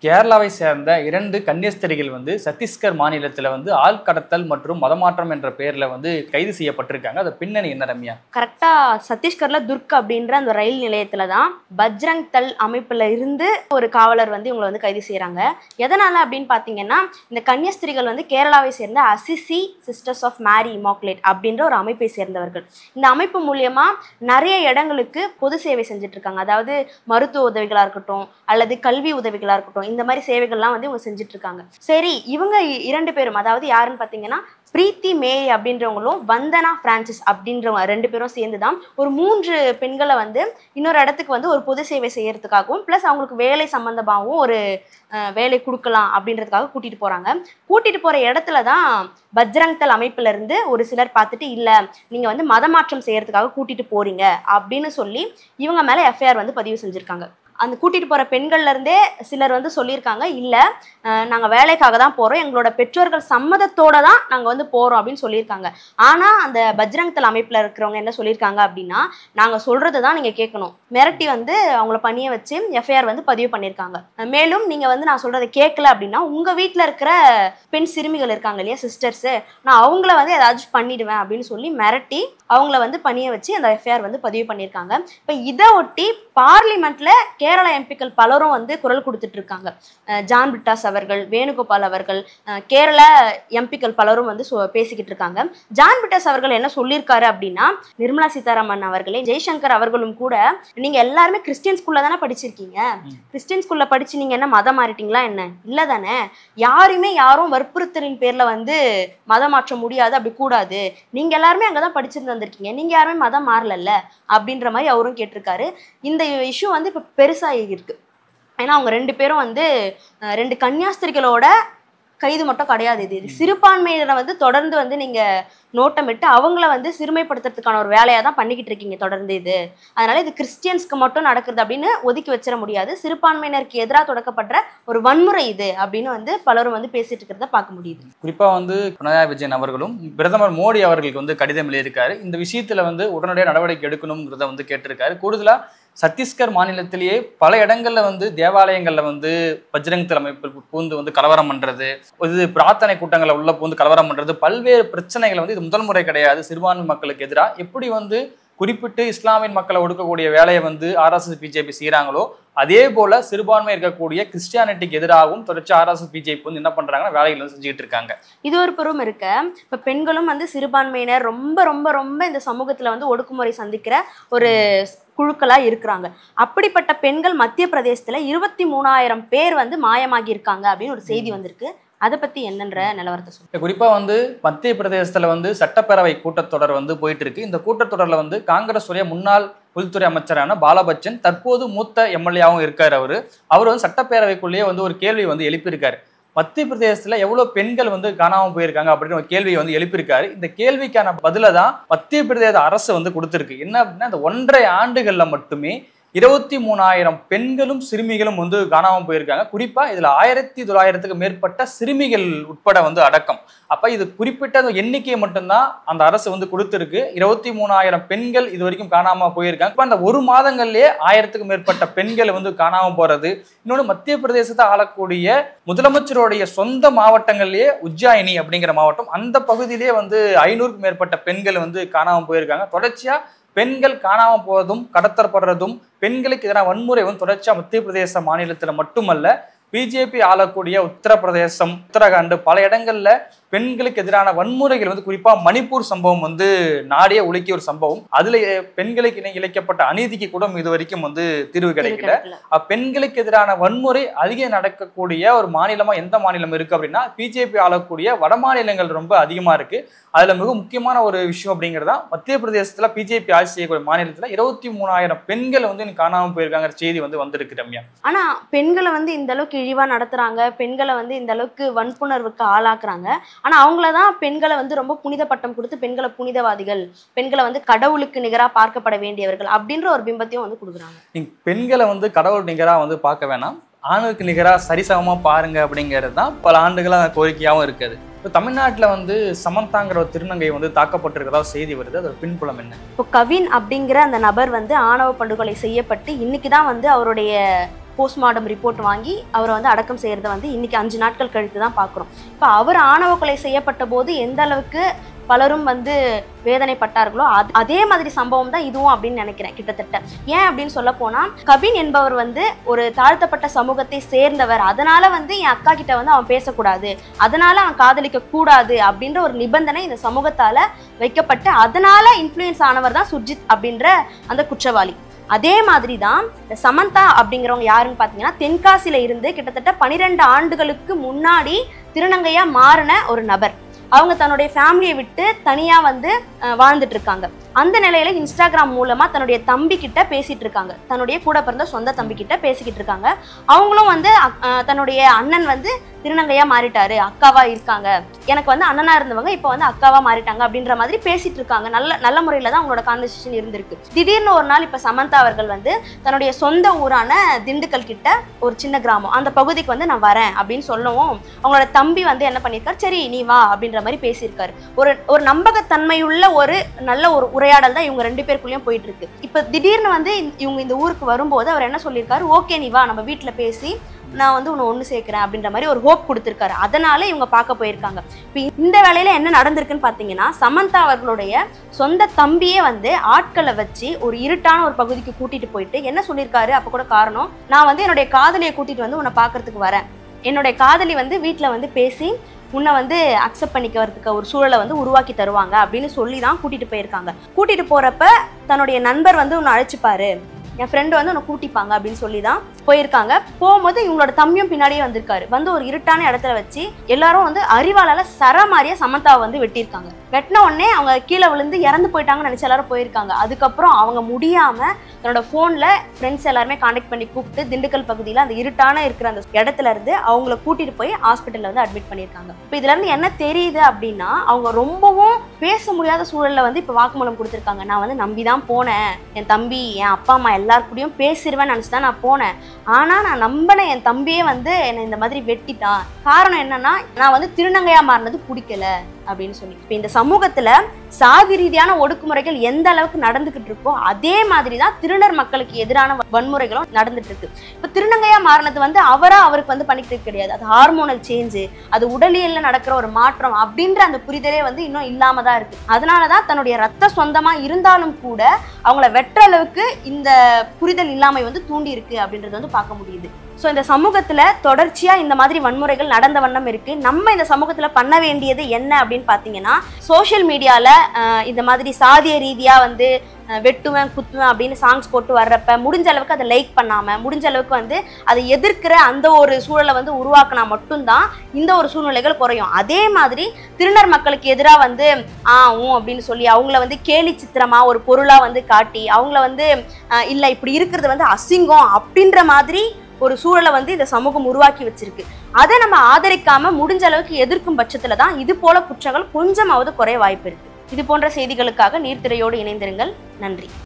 கேரளாவை சேர்ந்த 2 கன்னியஸ்திரிகள் வந்து சத்தீஸ்கர் மாநிலத்தில் வந்து ஆள் கடத்தல் மற்றும் மதமாற்றம் என்ற பெயரில் வந்து கைது செய்யப்பட்டிருக்காங்க. அது பின்னணி என்ன ரம்யா? கரெக்டாக சத்தீஸ்கர்ல துர்க் அப்படின்ற அந்த ரயில் நிலையத்தில் தான் பஜ்ரங் தள் அமைப்பில் இருந்து ஒரு காவலர் வந்து இவங்களை வந்து கைது செய்கிறாங்க. எதனால் அப்படின்னு பார்த்தீங்கன்னா, இந்த கன்னியஸ்திரிகள் வந்து கேரளாவை சேர்ந்த Assisi sisters of Mary Immaculate அப்படின்ற ஒரு அமைப்பை சேர்ந்தவர்கள். இந்த அமைப்பு மூலியமா நிறைய இடங்களுக்கு பொது சேவை செஞ்சுட்டு இருக்காங்க. அதாவது மருத்துவ உதவிகளாக இருக்கட்டும் அல்லது கல்வி உதவிகளாக இருக்கட்டும், இந்த மாதிரி சேவைகள்லாம் வந்து இவங்க செஞ்சுட்டு இருக்காங்க. சரி, இவங்க 2 பேரும், அதாவது யாருன்னு பார்த்தீங்கன்னா பிரீத்தி மேரி அப்படின்றவங்களும் வந்தனா பிரான்சிஸ் அப்படின்றவங்க 2 பேரும் சேர்ந்து தான் ஒரு 3 பெண்களை வந்து இன்னொரு இடத்துக்கு வந்து ஒரு பொது சேவை செய்யறதுக்காகவும் ப்ளஸ் அவங்களுக்கு வேலை சம்பந்தமாகவும் ஒரு வேலை கொடுக்கலாம் அப்படின்றதுக்காக கூட்டிட்டு போறாங்க. கூட்டிட்டு போற இடத்துல தான் பஜ்ரங் தள் அமைப்புல இருந்து ஒரு சிலர் பார்த்துட்டு, இல்ல நீங்க வந்து மதமாற்றம் செய்யறதுக்காக கூட்டிட்டு போறீங்க அப்படின்னு சொல்லி இவங்க மேல எஃப்ஐஆர் வந்து பதிவு செஞ்சிருக்காங்க. அந்த கூட்டிட்டு போற பெண்கள்ல இருந்தே சிலர் வந்து சொல்லியிருக்காங்க, இல்ல நாங்க வேலைக்காக தான் போறோம், எங்களோட பெற்றோர்கள் சம்மதத்தோட தான் நாங்க வந்து போறோம் அப்படின்னு சொல்லியிருக்காங்க. ஆனா அந்த பஜ்ரங் தள் அமைப்புல இருக்கிறவங்க என்ன சொல்லியிருக்காங்க அப்படின்னா, நாங்க சொல்றதுதான் நீங்க கேட்கணும், மிரட்டி வந்து அவங்கள பணிய வச்சு எஃப்ஐஆர் வந்து பதிவு பண்ணியிருக்காங்க. மேலும் நீங்க வந்து நான் சொல்றதை கேட்கல அப்படின்னா உங்க வீட்டுல இருக்கிற பெண் சிறுமிகள் இருக்காங்க இல்லையா சிஸ்டர்ஸ், நான் அவங்கள வந்து ஏதாச்சும் பண்ணிடுவேன் அப்படின்னு சொல்லி மிரட்டி அவங்கள வந்து பணிய வச்சு அந்த எஃப்ஐஆர் வந்து பதிவு பண்ணியிருக்காங்க. இப்போ இதை ஒட்டி பார்லிமெண்ட்ல கேரளா எம்பிக்கள் பலரும் வந்து குரல் கொடுத்துட்டு இருக்காங்க. ஜான் பிரிட்டாஸ் அவர்கள், வேணுகோபால் அவர்கள், கேரள எம்பிக்கள் பலரும் வந்து பேசிக்கிட்டு இருக்காங்க. ஜான் பிரிட்டாஸ் அவர்கள் என்ன சொல்லியிருக்காரு அப்படின்னா, நிர்மலா சீதாராமன் அவர்களே, ஜெய்சங்கர் அவர்களும் கூட, நீங்க எல்லாருமே கிறிஸ்டியன் ஸ்கூல்ல தானே படிச்சிருக்கீங்க, கிறிஸ்டியன் ஸ்கூல்ல படிச்சு நீங்க என்ன மதம் மாறிட்டீங்களா என்ன? இல்ல தானே, யாரும் வற்புறுத்தலின் பேர்ல வந்து மதம் மாற்ற முடியாது, அப்படி கூடாது, நீங்க எல்லாருமே அங்கதான் படிச்சிருந்து வந்திருக்கீங்க, நீங்க யாருமே மதம் மாறல அப்படின்ற மாதிரி அவரும் கேட்டிருக்காரு. இந்த இஷ்யூ வந்து இப்ப பெருசா இருக்கு. ஏன்னா அவங்க 2 பேரும் வந்து 2 கன்னியாஸ்திரிகளோட கைது மட்டும் கிடையாது. இது சிறுபான்மையினரை வந்து தொடர்ந்து வந்து நீங்க நோட்டமிட்டு அவங்கள வந்து சிறுமைப்படுத்துறதுக்கான ஒரு வேலையா தான் பண்ணிக்கிட்டு இருக்கீங்க தொடர்ந்து. இது அதனால இது கிறிஸ்டியன்ஸ்க்கு மட்டும் நடக்குது அப்படின்னு ஒதுக்கி வச்சிட முடியாது. சிறுபான்மையினருக்கு எதிராக தொடக்கப்படுற ஒரு வன்முறை இது அப்படின்னு வந்து பலரும் வந்து பேசிட்டு இருக்கிறத பார்க்க முடியுது. குறிப்பா வந்து பினராயி விஜயன் அவர்களும் பிரதமர் மோடி அவர்களுக்கு வந்து கடிதம் எழுதியிருக்காரு. இந்த விஷயத்துல வந்து உடனடியாக நடவடிக்கை எடுக்கணும்ங்கிறத வந்து கேட்டிருக்காரு. கூடுதலா சத்தீஸ்கர் மாநிலத்திலேயே பல இடங்கள்ல வந்து தேவாலயங்கள்ல வந்து பஜ்ரங் தள் அமைப்பு பூந்து வந்து கலவரம் பண்றது, இது பிரார்த்தனை கூட்டங்களை உள்ள பூந்து கலவரம் பண்றது, பல்வேறு பிரச்சனைகளை வந்து இது முதல் முறை கிடையாது. சிறுபான்மை மக்களுக்கு எதிராக எப்படி வந்து குறிப்பிட்டு இஸ்லாமின் மக்களை ஒடுக்கக்கூடிய வேலையை வந்து RSS பிஜேபி செய்யறாங்களோ, அதே போல சிறுபான்மை இருக்கக்கூடிய கிறிஸ்டியானிட்டிக்கு எதிராகவும் தொடர்ச்சி RSS பிஜேபி வந்து என்ன பண்றாங்கன்னா வேலைகள் வந்து செஞ்சுட்டு இருக்காங்க. இது ஒரு புறம் இருக்க, இப்ப பெண்களும் வந்து சிறுபான்மையினர் ரொம்ப ரொம்ப ரொம்ப இந்த சமூகத்துல வந்து ஒடுக்குமுறை சந்திக்கிற ஒரு குழுக்களா இருக்கிறாங்க. அப்படிப்பட்ட பெண்கள் மத்திய பிரதேசத்துல 23,000 பேர் வந்து மாயமாகி இருக்காங்க அப்படின்னு ஒரு செய்தி வந்திருக்கு. அதை பத்தி என்னன்ற நிலவரத்தை சொல்லுங்க. குறிப்பா வந்து மத்திய பிரதேசத்துல வந்து சட்டப்பேரவை கூட்டத்தொடர் வந்து போயிட்டு இருக்கு. இந்த கூட்டத்தொடர்ல வந்து காங்கிரஸ் உடைய முன்னாள் உள்துறை அமைச்சரான பாலபச்சன் தற்போது மூத்த எம்எல்ஏவும் இருக்காரு. அவர் வந்து சட்டப்பேரவைக்குள்ளேயே வந்து ஒரு கேள்வி வந்து எழுப்பியிருக்காரு. மத்திய பிரதேசத்துல எவ்வளவு பெண்கள் வந்து காணாம போயிருக்காங்க அப்படின்னு ஒரு கேள்வியை வந்து எழுப்பியிருக்காரு. இந்த கேள்விக்கான பதில தான் மத்திய பிரதேச அரசு வந்து கொடுத்திருக்கு. என்ன அப்படின்னா, இந்த 1.5 ஆண்டுகள்ல மட்டுமே 23,000 பெண்களும் சிறுமிகளும் வந்து காணாமல் போயிருக்காங்க. குறிப்பா இதுல 1900க்கு மேற்பட்ட சிறுமிகள் உட்பட வந்து அடக்கம். அப்ப இது குறிப்பிட்ட எண்ணிக்கையை மட்டும்தான் அந்த அரசு வந்து கொடுத்திருக்கு. 23,000 பெண்கள் இது வரைக்கும் காணாம போயிருக்காங்க. இப்ப அந்த 1 மாதங்கள்லயே 1000க்கு மேற்பட்ட பெண்கள் வந்து காணாம போறது. இன்னொன்று, மத்திய பிரதேசத்தை ஆளக்கூடிய முதலமைச்சருடைய சொந்த மாவட்டங்கள்லயே உஜ்ஜாயினி அப்படிங்கிற மாவட்டம், அந்த பகுதியிலேயே வந்து 500க்கு மேற்பட்ட பெண்கள் வந்து காணாம போயிருக்காங்க. தொடர்ச்சியா பெண்கள் காணாம போவதும் கடத்தப்படுறதும் பெண்களுக்கு எதிரான வன்முறை வந்து தொடர்ச்சியா மத்திய பிரதேச மாநிலத்துல மட்டுமல்ல, பிஜேபி ஆளக்கூடிய உத்தரப்பிரதேசம், உத்தரகாண்ட் பல இடங்கள்ல பெண்களுக்கு எதிரான வன்முறைகள் வந்து குறிப்பா மணிப்பூர் சம்பவம் வந்து நாடே உலுக்கிய ஒரு சம்பவம். அதுல பெண்களுக்கு இழைக்கப்பட்ட அநீதிக்கு கூட இது வரைக்கும் வந்து தீர்வு கிடைக்கல. பெண்களுக்கு எதிரான வன்முறை அதிகம் நடக்கக்கூடிய ஒரு மாநிலமா எந்த மாநிலம் இருக்கு அப்படின்னா, பிஜேபி ஆளக்கூடிய வட மாநிலங்கள் ரொம்ப அதிகமா இருக்கு. அதுல மிக முக்கியமான ஒரு விஷயம் அப்படிங்கிறதா, மத்திய பிரதேசத்துல பிஜேபி ஆட்சி செய்யக்கூடிய மாநிலத்துல 23,000 பெண்கள் வந்து காணாம போயிருக்காங்க செய்தி வந்து வந்திருக்கு ரம்யா. ஆனா பெண்களை வந்து இந்த அளவுக்கு இழிவா நடத்துறாங்க, பெண்களை வந்து இந்த அளவுக்கு வன்புணர்வுக்கு ஆளாக்குறாங்க. ஆனா அவங்களதான் பெண்களை வந்து ரொம்ப புனித பட்டம் கொடுத்து பெண்களை புனிதவாதிகள், பெண்களை வந்து கடவுளுக்கு நிகரா பார்க்கப்பட வேண்டியவர்கள் அப்படின்ற ஒரு பிம்பத்தையும் வந்து கொடுக்குறாங்க. நீங்க பெண்களை வந்து கடவுள் நிகரா வந்து பார்க்க வேணாம், ஆணுக்கு நிகரா சரிசமமா பாருங்க அப்படிங்கிறது தான் பல ஆண்டுகளா கோரிக்கையாகவும் இருக்குது. இப்போ தமிழ்நாட்டில் வந்து சமந்தாங்கிற ஒரு திருநங்கை வந்து தாக்கப்பட்டிருக்கிறதா செய்தி வருது. அதோட பின்புலம் என்ன? இப்போ கவின் அப்படிங்கிற அந்த நபர் வந்து ஆணவ படுகொலை செய்யப்பட்டு இன்னைக்கு தான் வந்து அவருடைய போஸ்ட்மார்ட்டம் ரிப்போர்ட் வாங்கி அவரை வந்து அடக்கம் செய்யறதை வந்து இன்னைக்கு 5 நாட்கள் கழித்து தான் பார்க்குறோம். இப்போ அவர் ஆணவ கொலை செய்யப்பட்ட போது எந்த அளவுக்கு பலரும் வந்து வேதனைப்பட்டார்களோ அதே மாதிரி சம்பவம் தான் இதுவும் அப்படின்னு நினைக்கிறேன் கிட்டத்தட்ட. ஏன் அப்படின்னு சொல்ல போனா, கவின் என்பவர் வந்து ஒரு தாழ்த்தப்பட்ட சமூகத்தை சேர்ந்தவர், அதனால வந்து என் அக்கா கிட்ட வந்து அவன் பேசக்கூடாது, அதனால அவன் காதலிக்க கூடாது அப்படின்ற ஒரு நிபந்தனை இந்த சமூகத்தால வைக்கப்பட்டு அதனால இன்ஃப்ளூயன்ஸ் ஆனவர் தான் சுர்ஜித் அப்படின்ற அந்த குற்றவாளி. அதே மாதிரி தான் இந்த சமந்தா அப்படிங்கிறவங்க யாருன்னு பார்த்தீங்கன்னா, தென்காசியில இருந்து கிட்டத்தட்ட 12 ஆண்டுகளுக்கு முன்னாடி திருநங்கையா மாறின ஒரு நபர். அவங்க தன்னுடைய ஃபேமிலியை விட்டு தனியா வந்து வாழ்ந்துட்டு இருக்காங்க. அந்த நிலையில இன்ஸ்டாகிராம் மூலமா தன்னுடைய தம்பி கிட்ட பேசிட்டு இருக்காங்க, தன்னுடைய கூட பிறந்த சொந்த தம்பி கிட்ட பேசிக்கிட்டு இருக்காங்க. அவங்களும் வந்து தன்னுடைய அண்ணன் வந்து திருநங்கையா மாறிட்டாரு, அக்காவா இருக்காங்க, எனக்கு வந்து அண்ணனா இருந்தவங்க இப்போ வந்து அக்காவா மாறிட்டாங்க அப்படின்ற மாதிரி பேசிட்டு இருக்காங்க. நல்ல முறையில தான் அவங்களோட கான்வர்சேஷன் இருந்திருக்கு. திடீர்னு ஒரு நாள் இப்ப சமந்தா அவர்கள் வந்து தன்னுடைய சொந்த ஊரான திண்டுக்கல் கிட்ட ஒரு சின்ன கிராமம், அந்த பகுதிக்கு வந்து நான் வரேன் அப்படின்னு சொல்லவும் அவங்களோட தம்பி வந்து என்ன பண்ணியிருக்காரு, சரி நீ வா அப்படின்ற மாதிரி பேசியிருக்காரு. ஒரு நம்பகத்தன்மையுள்ள ஒரு நல்ல ஒரு உரையாடல் தான் இவங்க 2 பேருக்குள்ளேயும் போயிட்டு இருக்கு. இப்ப திடீர்னு வந்து இவங்க இந்த ஊருக்கு வரும்போது அவர் என்ன சொல்லியிருக்காரு, ஓகே நீ வா நம்ம வீட்டுல பேசி நான் வந்து உன்னை ஒன்று சேர்க்கிறேன் அப்படின்ற மாதிரி ஒரு ஹோப் கொடுத்துருக்காரு. அதனால இவங்க பார்க்க போயிருக்காங்க. இப்போ இந்த வேலையில என்ன நடந்திருக்குன்னு பார்த்தீங்கன்னா, சமந்தா அவர்களுடைய சொந்த தம்பியே வந்து ஆட்களை வச்சு ஒரு இருட்டான ஒரு பகுதிக்கு கூட்டிட்டு போயிட்டு என்ன சொல்லியிருக்காரு, அப்போ கூட காரணம், நான் வந்து என்னுடைய காதலியை கூட்டிட்டு வந்து உன்னை பார்க்கறதுக்கு வரேன், என்னுடைய காதலி வந்து வீட்டில் வந்து பேசி உன்னை வந்து அக்செப்ட் பண்ணிக்கிறதுக்கு ஒரு சூழலை வந்து உருவாக்கி தருவாங்க அப்படின்னு சொல்லி தான் கூட்டிட்டு போயிருக்காங்க. கூட்டிட்டு போறப்ப தன்னுடைய நண்பர் வந்து உன்னை அழைச்சிப்பாரு, என் ஃப்ரெண்டு வந்து உன்னை கூட்டிப்பாங்க அப்படின்னு சொல்லி தான் போயிருக்காங்க. போகும்போது இவங்களோட தம்பியும் பின்னாடியே வந்திருக்காரு. வந்து ஒரு இருட்டான இடத்துல வச்சு எல்லாரும் வந்து அறிவாளால சரமாரியா சமந்தாவை வந்து வெட்டியிருக்காங்க. வெட்டின உடனே அவங்க கீழே விழுந்து இறந்து போயிட்டாங்கன்னு நினைச்சு எல்லாரும் போயிருக்காங்க. அதுக்கப்புறம் அவங்க முடியாம தன்னோட போன்ல ஃப்ரெண்ட்ஸ் எல்லாருமே கான்டாக்ட் பண்ணி கூப்பிட்டு திண்டுக்கல் பகுதியில் அந்த இருட்டான இருக்கிற அந்த இடத்துல இருந்து அவங்கள கூட்டிட்டு போய் ஹாஸ்பிட்டல்ல வந்து அட்மிட் பண்ணியிருக்காங்க. இப்போ இதுல இருந்து என்ன தெரியுது அப்படின்னா, அவங்க ரொம்பவும் பேச முடியாத சூழல்ல வந்து இப்போ வாக்குமூலம் கொடுத்துருக்காங்க. நான் வந்து நம்பிதான் போனேன், என் தம்பி என் அப்பா அம்மா எல்லாருக்கூடயும் பேசிடுவேன்னு நினைச்சுதான் நான் போனேன், ஆனா நான் நம்பின என் தம்பியே வந்து என்னை இந்த மாதிரி வெட்டிட்டான். காரணம் என்னன்னா, நான் வந்து திருநங்கையா மாறினது பிடிக்கல அப்படின்னு சொல்லி. இப்போ இந்த சமூகத்துல சாதி ரீதியான ஒடுக்குமுறைகள் எந்த அளவுக்கு நடந்துகிட்டு இருக்கோ அதே மாதிரி தான் திருநர் மக்களுக்கு எதிரான வன்முறைகளும் நடந்துட்டு இருக்கு. இப்போ திருநங்கையா மாறினது வந்து அவருக்கு வந்து பண்ணிக்கிட்டு கிடையாது, அது ஹார்மோனல் சேஞ்சு, அது உடலியல்ல நடக்கிற ஒரு மாற்றம் அப்படின்ற அந்த புரிதலே வந்து இன்னும் இல்லாம தான் இருக்கு. அதனாலதான் தன்னுடைய ரத்த சொந்தமா இருந்தாலும் கூட அவங்கள வெற்ற அளவுக்கு இந்த புரிதல் இல்லாமை வந்து தூண்டி இருக்கு அப்படின்றது வந்து பார்க்க முடியுது. ஸோ இந்த சமூகத்துல தொடர்ச்சியா இந்த மாதிரி வன்முறைகள் நடந்த வண்ணம் இருக்கு. நம்ம இந்த சமூகத்துல பண்ண வேண்டியது என்ன அப்படின்னு பார்த்தீங்கன்னா, சோஷியல் மீடியால இந்த மாதிரி சாதிய ரீதியா வந்து வெட்டுவேன் குத்துவேன் அப்படின்னு சாங்ஸ் போட்டு வர்றப்ப முடிஞ்ச அளவுக்கு அதை லைக் பண்ணாம, முடிஞ்ச அளவுக்கு வந்து அதை எதிர்க்கிற அந்த ஒரு சூழலை வந்து உருவாக்கினா மட்டும்தான் இந்த ஒரு சூழ்நிலைகள் குறையும். அதே மாதிரி திருநர் மக்களுக்கு எதிராக வந்து அப்படின்னு சொல்லி அவங்கள வந்து கேலி சித்திரமா ஒரு பொருளா வந்து காட்டி அவங்கள வந்து இல்லை இப்படி இருக்கிறது வந்து அசிங்கம் அப்படின்ற மாதிரி ஒரு சூழலை வந்து இந்த சமூகம் உருவாக்கி வச்சிருக்கு. அதை நம்ம ஆதரிக்காம முடிஞ்ச அளவுக்கு எதிர்க்கும் பட்சத்துல தான் இது போல குற்றங்கள் கொஞ்சமாவது குறைய வாய்ப்பு இருக்கு. இது போன்ற செய்திகளுக்காக நீர்த்திரையோடு இணைந்திருங்கள். நன்றி.